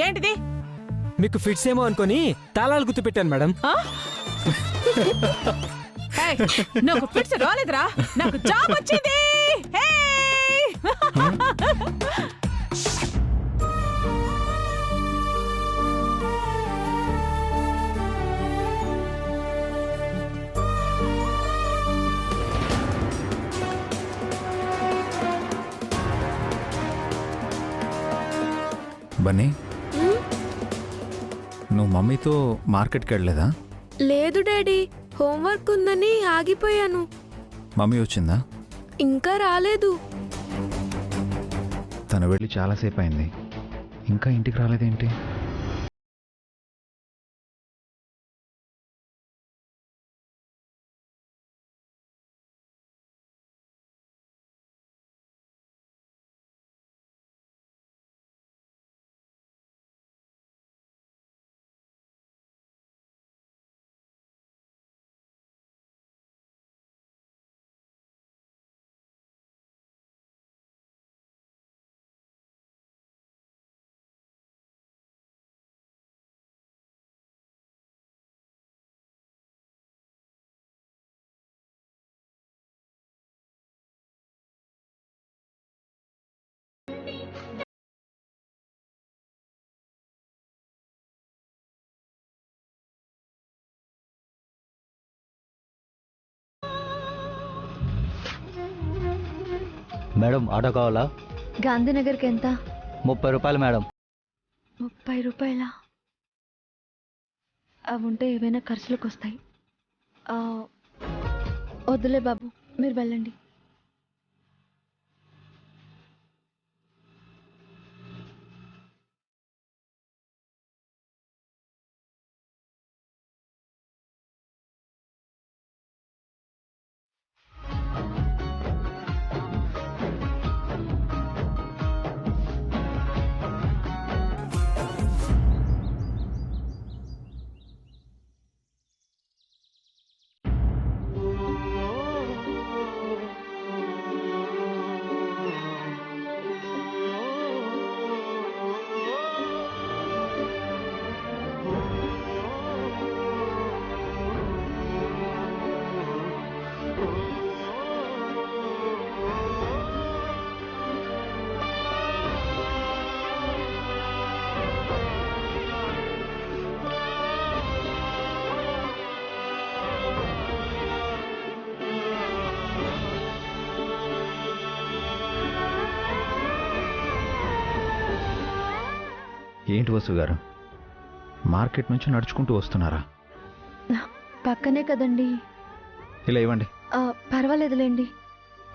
ఏంటిది? మీకు ఫిట్స్ ఏమో అనుకొని తాళాలు గుర్తు పెట్టాను మేడం. నాకు ఫిట్స్ రాలేదురా, నాకు జాబ్ వచ్చింది. బన్నీ, నువ్వు మమ్మీతో మార్కెట్కి వెళ్ళలేదా? లేదు డాడీ, హోంవర్క్ ఉందని ఆగిపోయాను. మమ్మీ వచ్చిందా? ఇంకా రాలేదు. తను వెళ్ళి చాలాసేపు అయింది, ఇంకా ఇంటికి రాలేదేంటి? మేడం ఆటో కావాలా? గాంధీనగర్కి ఎంత? 30 రూపాయలు మేడం. 30 రూపాయల? అవి ఉంటే ఏవైనా ఖర్చులకు వస్తాయి. వద్దులే బాబు, మీరు వెళ్ళండి. ఏంటి వసు గారు, మార్కెట్ నుంచి నడుచుకుంటూ వస్తున్నారా? పక్కనే కదండి. ఇలా ఇవ్వండి. పర్వాలేదులేండి.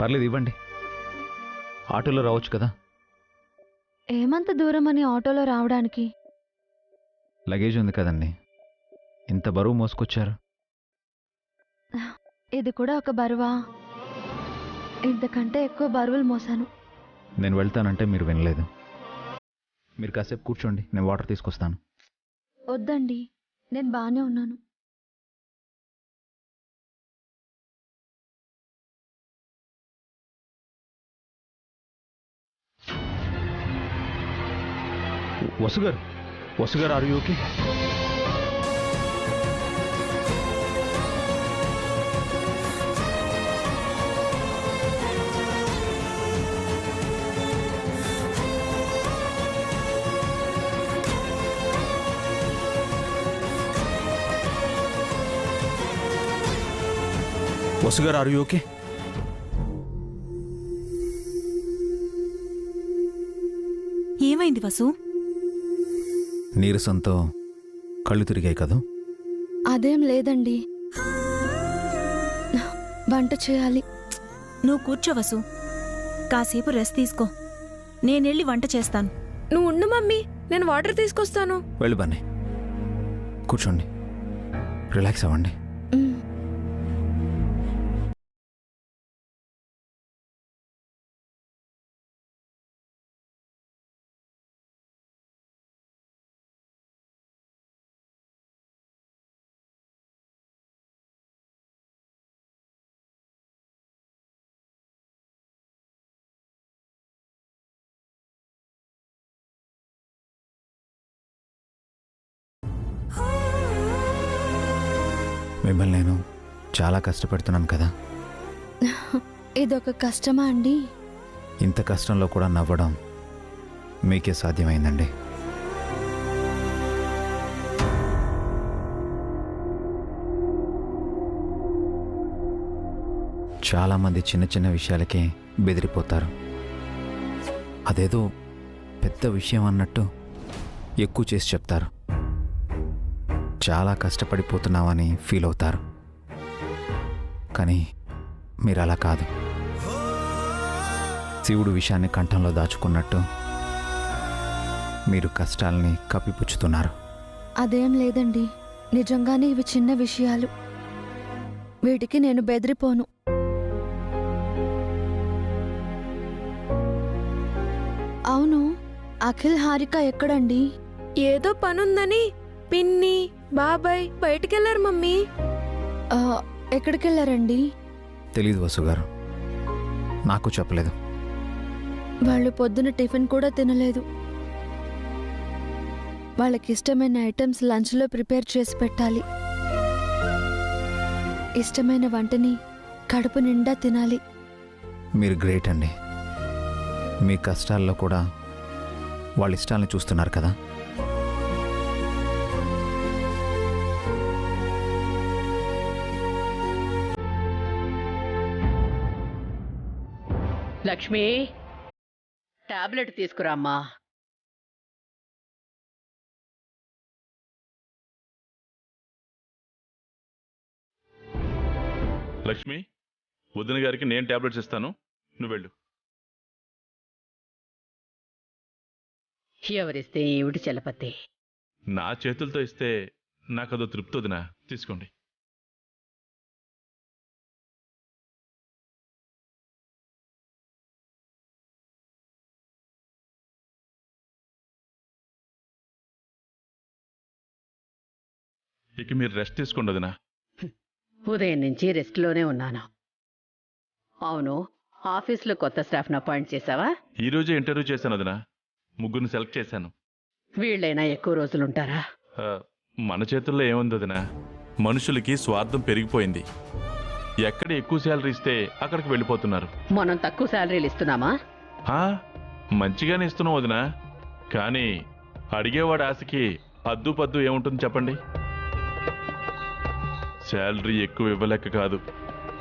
పర్లేదు, ఇవ్వండి. ఆటోలో రావచ్చు కదా. ఏమంత దూరం అని ఆటోలో రావడానికి? లగేజ్ ఉంది కదండి, ఇంత బరువు మోసుకొచ్చారు. ఇది కూడా ఒక బరువా? ఇంతకంటే ఎక్కువ బరువులు మోసాను. నేను వెళ్తానంటే మీరు వినలేదు. మీరు కాసేపు కూర్చోండి, నేను వాటర్ తీసుకొస్తాను. వద్దండి, నేను బాగానే ఉన్నాను. వసుగారు, వసుగారు, ఆర్ యు ఓకే? వసుగారు, ఆర్ యు ఓకే? ఏమైంది వసు? నీరసంతో కళ్ళు తిరిగాయి కదా. అదేం లేదండి, వంట చేయాలి. నువ్వు కూర్చో వసు, కాసేపు రెస్ట్ తీసుకో. నేనెళ్ళి వంట చేస్తాను. నువ్వు ఉండు మమ్మీ, నేను వాటర్ తీసుకొస్తాను. వెళ్ళి బన్నీ, కూర్చోండి, రిలాక్స్ అవ్వండి. మిమ్మల్ని నేను చాలా కష్టపెడుతున్నాను కదా. ఇదొక కష్టమా అండి? ఇంత కష్టంలో కూడా నవ్వడం మీకే సాధ్యమైందండి. చాలామంది చిన్న చిన్న విషయాలకే బెదిరిపోతారు. అదేదో పెద్ద విషయం అన్నట్టు ఎక్కువ చేసి చెప్తారు. చాలా కష్టపడిపోతున్నామని ఫీల్ అవుతారు. కానీ మీరు అలా కాదు. శివుడు విషయాన్ని కంఠంలో దాచుకున్నట్టు మీరు కష్టాలని కప్పిపుచ్చుతున్నారు. అదేం లేదండి, నిజంగానే ఇవి చిన్న విషయాలు. వీటికి నేను బెదిరిపోను. అవును, అఖిల్ హారిక ఎక్కడండి? ఏదో పనుందని పిన్ని బాబాయ్ బయటికెళ్లారు మమ్మీ. ఎక్కడికెళ్ళారండి? తెలీదు వసుగారు, నాకు చెప్పలేదు. వాళ్ళు పొద్దున టిఫిన్ కూడా తినలేదు. వాళ్ళకి ఇష్టమైన ఐటమ్స్ లంచ్లో ప్రిపేర్ చేసి పెట్టాలి. ఇష్టమైన వంటని కడుపు నిండా తినాలి. మీరు గ్రేట్ అండి. మీ కష్టాల్లో కూడా వాళ్ళ ఇష్టాలను చూస్తున్నారు కదా. లక్ష్మి, టాబ్లెట్ తీసుకురామ్మా. లక్ష్మి, వదిన గారికి నేను టాబ్లెట్స్ ఇస్తాను, నువ్వు వెళ్ళు. ఎవరిస్తే ఏమిటి చలపతి? నా చేతులతో ఇస్తే నాకదో తృప్తి వదినా, తీసుకోండి. ఇక మీరు రెస్ట్ తీసుకోండి వదినా. ఉదయం నుంచి రెస్ట్లోనే ఉన్నాను. అవును, ఆఫీస్లో కొత్త స్టాఫ్ను అపాయింట్ చేశావా? ఈరోజే ఇంటర్వ్యూ చేశాను వదినా, ముగ్గురిని సెలెక్ట్ చేశాను. వీళ్ళైనా ఎక్కువ రోజులుంటారా? మన చేతుల్లో ఏముంది వదినా, మనుషులకి స్వార్థం పెరిగిపోయింది. ఎక్కడ ఎక్కువ శాలరీ ఇస్తే అక్కడికి వెళ్ళిపోతున్నారు. మనం తక్కువ శాలరీలు ఇస్తున్నామా? మంచిగానే ఇస్తున్నాం వదినా, కానీ అడిగేవాడి ఆశకి అద్దు పద్దు ఏముంటుంది చెప్పండి. శాలరీ ఎక్కువ ఇవ్వలేక కాదు,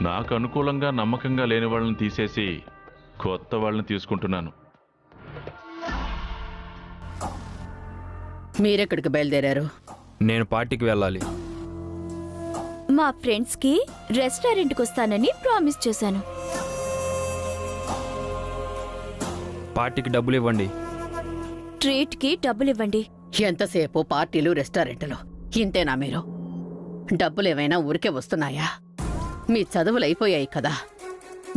నాకు అనుకూలంగా నమ్మకంగా లేని వాళ్ళని తీసేసి కొత్త వాళ్ళని తీసుకుంటున్నాను. మీరెక్కడికి బయలుదేరారు? నేను పార్టీకి వెళ్ళాలి. మా ఫ్రెండ్స్కి రెస్టారెంట్కి వస్తానని ప్రామిస్ చేశాను. పార్టీకి డబ్బులు ఇవ్వండి. ట్రీట్కి డబ్బులు ఇవ్వండి. ఎంతసేపు పార్టీలు రెస్టారెంట్లు, ఇంతేనా మీరు? డబ్బులేమైనా ఊరికే వస్తున్నాయా? మీ చదువులు అయిపోయాయి కదా,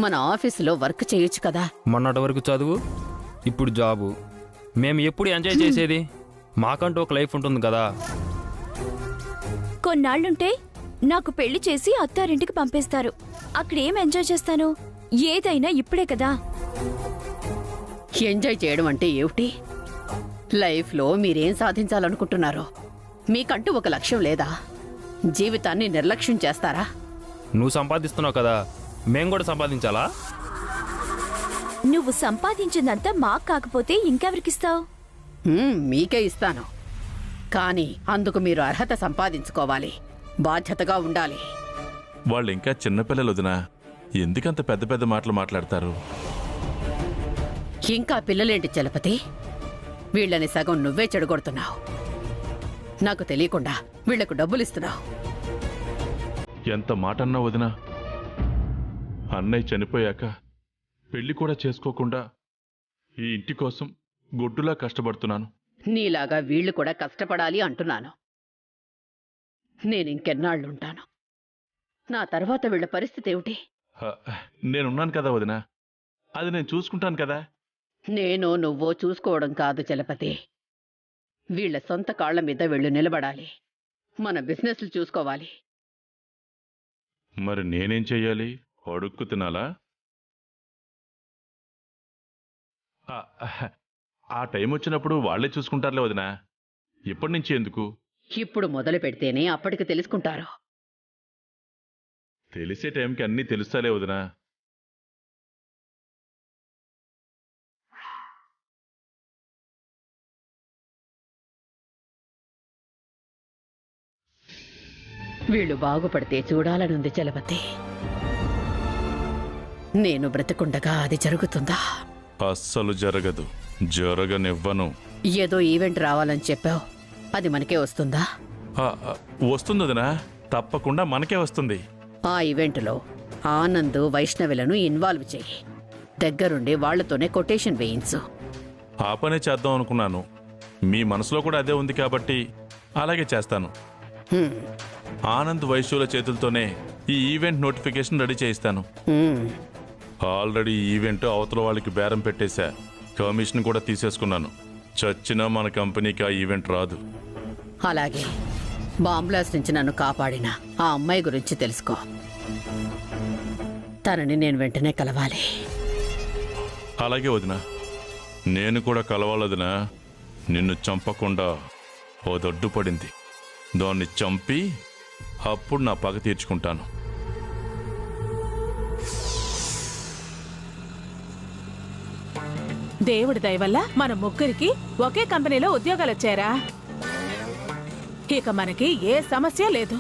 మన ఆఫీసులో వర్క్ చేయొచ్చు కదా. మొన్నటి వరకు చదువు, ఇప్పుడు జాబు. మేము ఎప్పుడు ఎంజాయ్ చేసేది? మాకంటూ ఒక లైఫ్ ఉంటుంది కదా. కొన్నాళ్ళుంటే నాకు పెళ్లి చేసి అత్తారింటికి పంపేస్తారు. అక్కడేం ఎంజాయ్ చేస్తాను? ఏదైనా ఇప్పుడే కదా. ఎంజాయ్ చేయడం అంటే ఏమిటి? లైఫ్లో మీరేం సాధించాలనుకుంటున్నారో? మీకంటూ ఒక లక్ష్యం లేదా? జీవితాన్ని నిర్లక్ష్యం చేస్తారా? నువ్వు సంపాదిస్తున్నావు కదా, మేము కూడా సంపాదించాలా? నువ్వు సంపాదించిందంతా మాకు కాకపోతే ఇంకెవరికిస్తావు? మీకే ఇస్తాను, కానీ అందుకు మీరు అర్హత సంపాదించుకోవాలి, బాధ్యతగా ఉండాలి. వాళ్ళు ఇంకా చిన్నపిల్లలు వదినా, ఎందుకంత పెద్ద పెద్ద మాటలు మాట్లాడతారు? ఇంకా పిల్లలేంటి చలపతి? వీళ్ళని సగం నువ్వే చెడగొడుతున్నావు. నాకు తెలియకుండా వీళ్లకు డబ్బులిస్తున్నావు. ఎంత మాట అన్నా వదినా, అన్నయ్య చనిపోయాక పెళ్లి కూడా చేసుకోకుండా ఈ ఇంటి కోసం గొడ్డులా కష్టపడుతున్నాను. నీలాగా వీళ్లు కూడా కష్టపడాలి అంటున్నాను. నేనింకెన్నాళ్ళుంటాను? నా తర్వాత వీళ్ల పరిస్థితి ఏమిటి? నేనున్నాను కదా వదినా, అది నేను చూసుకుంటాను కదా. నేను నువ్వో చూసుకోవడం కాదు చలపతి, వీళ్ల సొంత కాళ్ల మీద వీళ్ళు నిలబడాలి, మన బిజినెస్లు చూసుకోవాలి. మరి నేనేం చెయ్యాలి? అడుక్కు తినాలా? ఆ టైం వచ్చినప్పుడు వాళ్లే చూసుకుంటారులే వదినా, ఇప్పటి నుంచి ఎందుకు? ఇప్పుడు మొదలు పెడితేనే అప్పటికి తెలుసుకుంటారు. తెలిసే టైంకి అన్నీ తెలుస్తాలే వదినా. వీళ్ళు బాగుపడితే చూడాలనుంది చలపతి. నేను బ్రతికుండగా అది జరుగుతుందా? అస్సలు జరగదు, జరగనివ్వను. ఏదో ఈవెంట్ రావాలని చెప్పావు, అది మనకే వస్తుందా? వస్తుంది వదినా, తప్పకుండా మనకే వస్తుంది. ఆ ఈవెంట్లో ఆనంద్ వైష్ణవులను ఇన్వాల్వ్ చెయ్యి. దగ్గరుండి వాళ్లతోనే కొటేషన్ వేయించు. ఆ పనే చేద్దాం అనుకున్నాను. మీ మనసులో కూడా అదే ఉంది కాబట్టి అలాగే చేస్తాను. ఆనంద్ వైశ్యుల చేతులతోనే ఈ ఈవెంట్ నోటిఫికేషన్ రెడీ చేయిస్తాను. ఆల్రెడీ ఈ ఈవెంట్ అవతల వాళ్ళకి బేరం పెట్టేశా, కమిషన్ కూడా తీసేసుకున్నాను. చచ్చినా మన కంపెనీకి ఆ ఈవెంట్ రాదు. అలాగే బాంబ్లాస్ట్ నుంచి నన్ను కాపాడిన ఆ అమ్మాయి గురించి తెలుసుకో. తనని నేను వెంటనే కలవాలి. అలాగే వదినా, నేను కూడా కలవాలదినా. నిన్ను చంపకుండా ఓ దొడ్డు పడింది, దాన్ని చంపి అప్పుడు నా పగ తీర్చుకుంటాను. దేవుడి దయ వల్ల మన ముగ్గురికి ఒకే కంపెనీలో ఉద్యోగాలు వచ్చారా? ఇక మనకి ఏ సమస్య లేదు.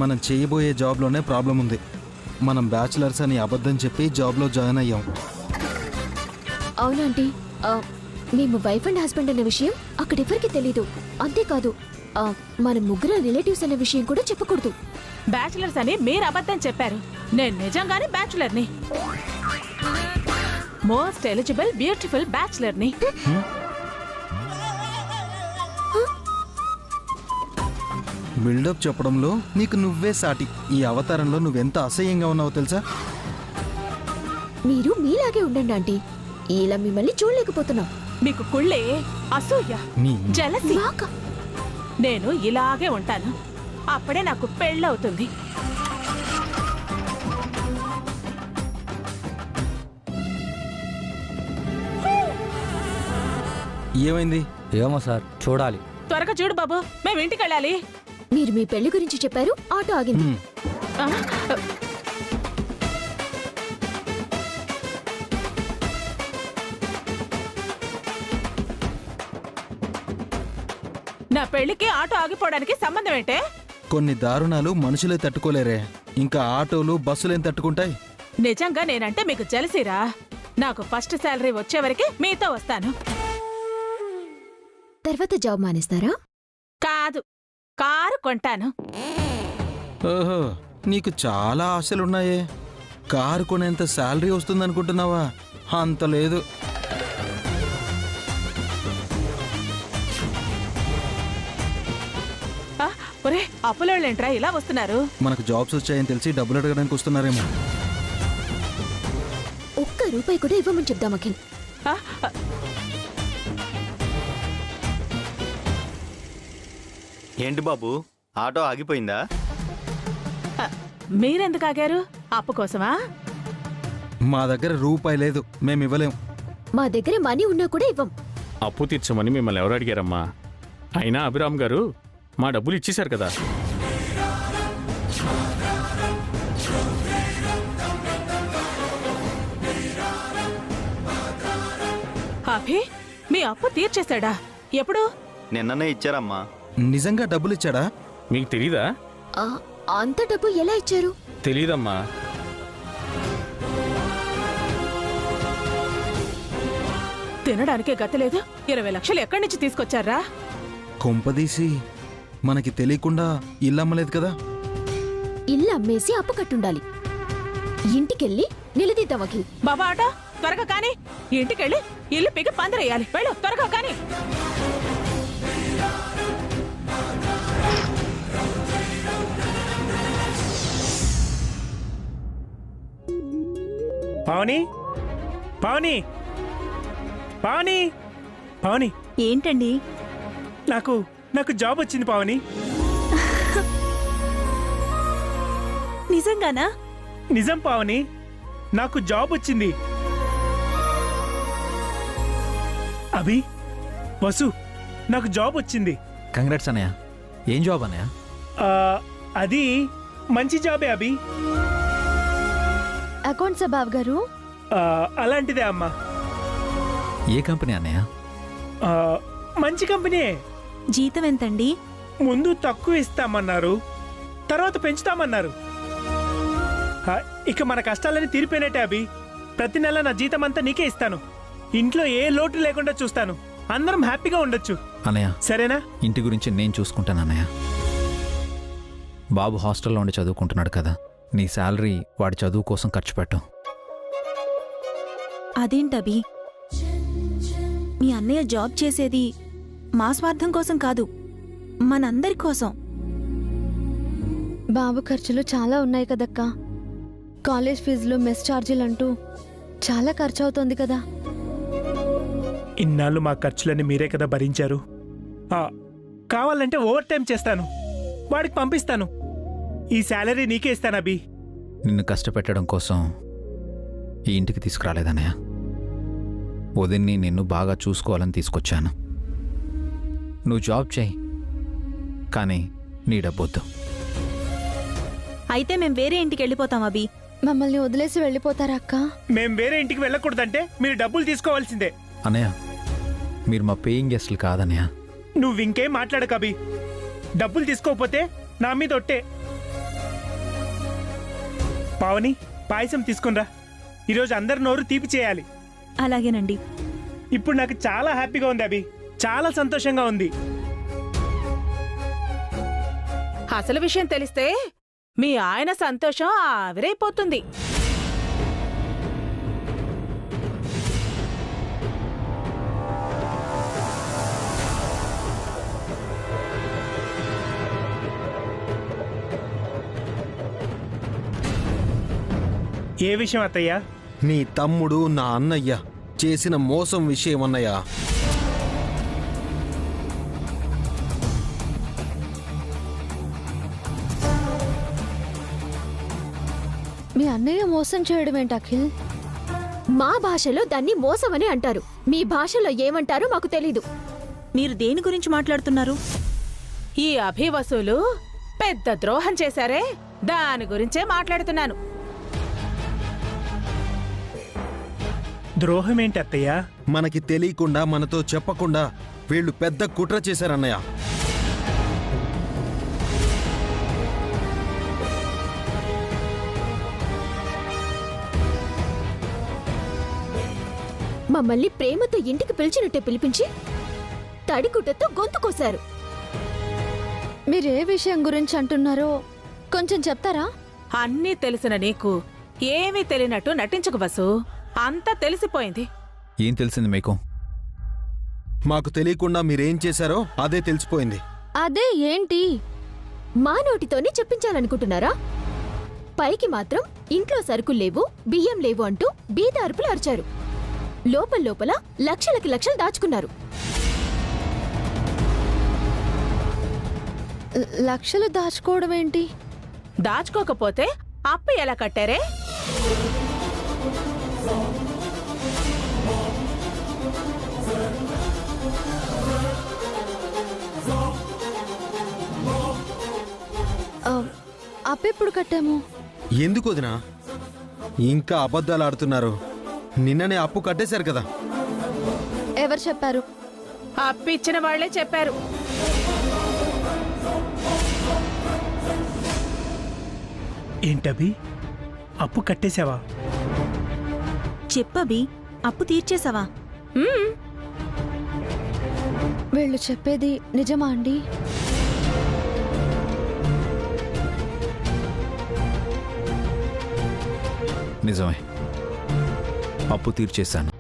మనం చేయబోయే జాబ్లోనే ప్రాబ్లం ఉంది. మనం బ్యాచిలర్స్ అని అబద్ధం చెప్పి జాబ్లో జాయిన్ అయ్యాం. అవునంటీ, మేము వైఫ్ అండ్ హస్బెండ్ అనే విషయం అక్కడెవరికి తెలీదు. అంతేకాదు, మన ముగ్గురు రిలేటివ్స్ అనే విషయం కూడా చెప్పకూడదు. బ్యాచిలర్స్ అని మీరు అబద్ధం చెప్పారు. నేను నిజంగానే బ్యాచులర్ని, మోస్ట్ ఎలిజిబుల్ బ్యూటిఫుల్ బ్యాచులర్ని. బిల్డప్ చెప్పడంలో నీకు నువ్వే సాటి. ఈ అవతారంలో నువ్వెంత అసహ్యంగా ఉన్నావో తెలుసా? మీరు మీలాగే ఉండండి ఆంటీ, ఇలా మిమ్మల్ని చూడలేకపోతున్నాం. మీకు కుళ్ళే, అసూయ, జలసి. నేను ఇలాగే ఉంటాను, అప్పుడే నాకు పెళ్ళవుతుంది. ఏమైంది? ఏమో సార్, చూడాలి. త్వరగా చూడు బాబు, మేము ఇంటికి వెళ్ళాలి. మీరు మీ పెళ్లి గురించి చెప్పారు, ఆటో ఆగింది. నా పెళ్లికి ఆటో ఆగిపోవడానికి సంబంధం ఏంటే? కొన్ని దారుణాలు మనుషులే తట్టుకోలేరే, ఇంకా ఆటోలు బస్సులేం తట్టుకుంటాయి? నిజంగా నేనంటే మీకు జలసిరా? నాకు ఫస్ట్ శాలరీ వచ్చే వరకు మీతో వస్తాను. తర్వాత జాబ్ మానేస్తారా? కాదు, కారు కొంటాను. ఓహో, నీకు చాలా ఆశలున్నాయే. Car కొనేంత salary వస్తుందనుకుంటున్నావా? అంత లేదు. ఒరే, అప్పులోళ్ళేంట్రా ఇలా వస్తున్నారు? మనకు జాబ్స్ వచ్చాయని తెలిసి డబ్బులు అడగడానికి వస్తున్నారేమో. ఒక్క రూపాయి కూడా ఇవ్వమని చెప్దాం అఖిల్. ఏంటి బాబు, ఆటో ఆగిపోయిందా? మీరెందుకు ఆగారు? అప్పు కోసమా? మా దగ్గర రూపాయి లేదు, మేము ఇవ్వలేం. మా దగ్గర మనీ ఉన్నా కూడా ఇవ్వం. అప్పు తీర్చమని మిమ్మల్ని ఎవరు అడిగారమ్మా? అయినా అభిరామ్ గారు మా డబ్బులు ఇచ్చేశారు కదా. అభి, మీ అప్పు తీర్చేశాడా? ఎప్పుడు? నిన్ననే ఇచ్చారమ్మా. నిజంగా డబ్బులు ఇచ్చాడా? మీకు తెలీదా? అంత డబ్బు ఎలా ఇచ్చారు? తెలీదమ్మా. తినడానికే గతి లేదు, 20 లక్షలు ఎక్కడి నుంచి తీసుకొచ్చారా? కొంపదీసి మనకి తెలియకుండా ఇల్లు అమ్మలేదు కదా? ఇల్లు అమ్మేసి అప్పు కట్టుండాలి. ఇంటికెళ్ళి నిలదీద్దాం అఖిల్. బాబా ఆటో, త్వరగా కానీ. ఇంటికెళ్ళి ఇల్లు పిగి పందిరేయాలి. వెళ్ళు, త్వరగా కానీ. పావని, పావని, పావని, పావని. ఏంటండి? నాకు జాబ్ వచ్చింది పావని. నిజంగానా? నిజం పావని, నాకు జాబ్ వచ్చింది. అభి, వసు, నాకు జాబ్ వచ్చింది. కంగ్రాట్స్ అన్నయ్య. ఏం జాబ్ అన్నయ్య? అది మంచి జాబే అభి. అకౌంట్సా బాబు గారు? అలాంటిదే అమ్మా. ఏ కంపెనీ అన్నయ్య? మంచి కంపెనీ. జీతం ఎంతండి? ముందు తక్కువ ఇస్తామన్నారు, తర్వాత పెంచుతామన్నారు. ఇక మన కష్టాలని తీరిపోయినట్టే అభి. ప్రతి నెల నా జీతం అంతా నీకే ఇస్తాను. ఇంట్లో ఏ లోటు లేకుండా చూస్తాను. అందరం హ్యాపీగా ఉండొచ్చు. అన్నయ్య సరేనా? ఇంటి గురించి నేను చూసుకుంటాను అన్నయ్య. బాబు హాస్టల్లో ఉండి చదువుకుంటున్నాడు కదా, నీ శాలరీ వాడి చదువు కోసం ఖర్చు పెట్టు. అదేంటబి, మీ అన్నయ్య జాబ్ చేసేది మా స్వార్థం కోసం కాదు, మనందరి కోసం. బాబు ఖర్చులు చాలా ఉన్నాయి కదక్కా. కాలేజ్ ఫీజులు, మెస్ ఛార్జీలు అంటూ చాలా ఖర్చు అవుతోంది కదా. ఇన్నాళ్ళు మా ఖర్చులన్నీ మీరే కదా భరించారు. కావాలంటే ఓవర్ టైం చేస్తాను, వాడికి పంపిస్తాను. ఈ శాలరీ నీకే ఇస్తాను అభి. నిన్ను కష్టపెట్టడం కోసం ఈ ఇంటికి తీసుకురాలేదన్నయ్య. వదిన్ని నిన్ను బాగా చూసుకోవాలని తీసుకొచ్చాను. నువ్వు జాబ్ చేయి, కానీ నీ డబ్బొద్దు. అయితే మేం వేరే ఇంటికి వెళ్ళిపోతాం అభి. మమ్మల్ని వదిలేసి వెళ్ళిపోతారా అక్క? మేం వేరే ఇంటికి వెళ్ళకూడదంటే మీరు డబ్బులు తీసుకోవాల్సిందే. అన్నయ్య, మీరు మా పేయింగ్ గెస్ట్లు కాదన్నయ్య. నువ్వు ఇంకేం మాట్లాడక అభి. డబ్బులు తీసుకోకపోతే నా మీద ఒట్టే. పావని, పాయసం తీసుకునిరా. ఈరోజు అందరి నోరు తీపి చేయాలి. అలాగేనండి. ఇప్పుడు నాకు చాలా హ్యాపీగా ఉంది అభి, చాలా సంతోషంగా ఉంది. అసలు విషయం తెలిస్తే మీ ఆయన సంతోషం ఆవిరైపోతుంది. ఏ విషయం అత్తయ్య? నీ తమ్ముడు నా అన్నయ్య చేసిన మోసం విషయం అన్నయ్య. మీ అన్నయ్య మోసం చేయడం ఏంటి అఖిల్? మా భాషలో దాన్ని మోసమని అంటారు. మీ భాషలో ఏమంటారో మాకు తెలీదు. మీరు దేని గురించి మాట్లాడుతున్నారు? ఈ అభివసులు పెద్ద ద్రోహం చేశారే, దాని గురించే మాట్లాడుతున్నాను. ద్రోహం ఏంటి అత్తయ్య? మనకి తెలియకుండా, మనతో చెప్పకుండా వీళ్ళు పెద్ద కుట్ర చేశారన్నయ్య. మమ్మల్ని ప్రేమతో ఇంటికి పిలిచినట్టే పిలిపించి తడిగుడ్డతో గొంతు కోశారు. మీరే విషయం గురించి అంటున్నారో కొంచెం చెప్తారా? అన్నీ తెలిసిన నీకు ఏమీ తెలియనట్టు నటించకు వసు. అంతా తెలిసిపోయింది. ఏం తెలిసింది మీకు? మాకు తెలియకుండా మీరేం చేశారో అదే తెలిసిపోయింది. అదే ఏంటి? మా నోటితోనే చెప్పించాలనుకుంటున్నారా? పైకి మాత్రం ఇంట్లో సరుకులు లేవు, బియ్యం లేవు అంటూ బీద అరుపులు అరిచారు. లోపల లోపల లక్షలకి లక్షలు దాచుకున్నారు. లక్షలు దాచుకోవడం ఏంటి? దాచుకోకపోతే అప్పు ఎలా కట్టారే? అప్పెప్పుడు కట్టాము? ఎందుకు వదినా ఇంకా అబద్ధాలు ఆడుతున్నారు? నిన్ననే అప్పు కట్టేశారు కదా. ఎవరు చెప్పారు? అప్పు ఇచ్చిన వాళ్లే చెప్పారు. ఏంటబి, అప్పు కట్టేశావా? చెప్పబి, అప్పు తీర్చేశావా? వీళ్ళు చెప్పేది నిజమా అండి? నిజమే, అప్పు తీర్చేశాను.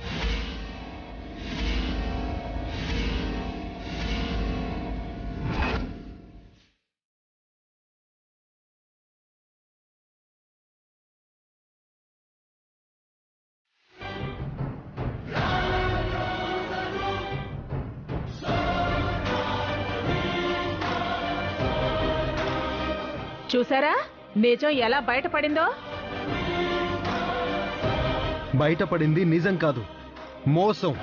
చూసారా నిజం ఎలా బయటపడిందో? బయటపడింది నిజం కాదు, మోసం.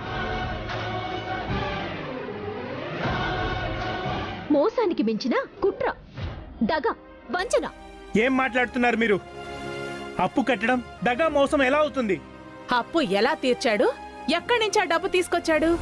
మోసానికి మించిన కుట్ర, దగ, వంచన ఏం మాట్లాడుతున్నారు మీరు? అప్పు కట్టడం దగా మోసం ఎలా అవుతుంది? అప్పు ఎలా తీర్చాడు? ఎక్కడి నుంచి ఆ డబ్బు తీసుకొచ్చాడు?